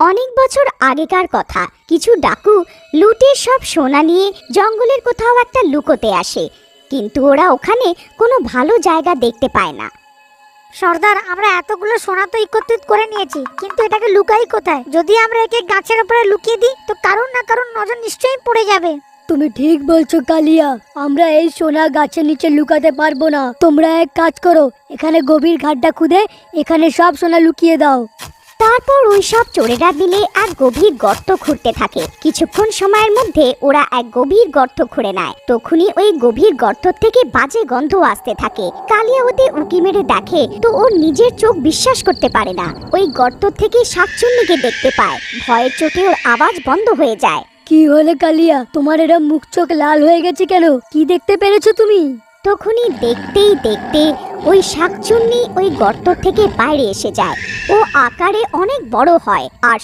অনেক বছর আগেকার কথা। কিছু ডাকু লুটের সব সোনা নিয়ে জঙ্গলের কোথাও একটা লুকোতে আসে, কিন্তু ওরা ওখানে কোনো ভালো জায়গা দেখতে পায় না। সর্দার, আমরা এতগুলো সোনা তো একত্রিত করে নিয়েছি, কিন্তু এটাকে লুকাই কোথায়? যদি আমরা একে গাছের উপরে লুকিয়ে দিই তো কারণ না কারণ নজর নিশ্চয়ই পড়ে যাবে। তুমি ঠিক বলছো কালিয়া, আমরা এই সোনা গাছের নিচে লুকাতে পারবো না। তোমরা এক কাজ করো, এখানে গভীর খাড্ডা খুদে এখানে সব সোনা লুকিয়ে দাও। তারপর ওই সব চোরেরা মিলে এক গভীর গর্ত খুঁড়তে থাকে। কিছুক্ষণ সময়ের মধ্যে ওরা এক গভীর গর্ত খুঁড়ে নেয়। তখনই ওই গভীর গর্ত থেকে বাজে গন্ধ আসতে থাকে। কালিয়া ওতে উকি মেরে দেখে তো ওর নিজের চোখ বিশ্বাস করতে পারে না। ওই গর্ত থেকে শাকচুন্নিকে দেখতে পায়। ভয়ের চোটে ওর আওয়াজ বন্ধ হয়ে যায়। কি হলো কালিয়া, তোমার এরা মুখ চোখ লাল হয়ে গেছে কেন? কি দেখতে পেরেছো তুমি? তখনই দেখতেই দেখতে ওই শাকচুন্নি ওই গর্ত থেকে বাইরে এসে যায়। ও আকারে অনেক বড় হয় আর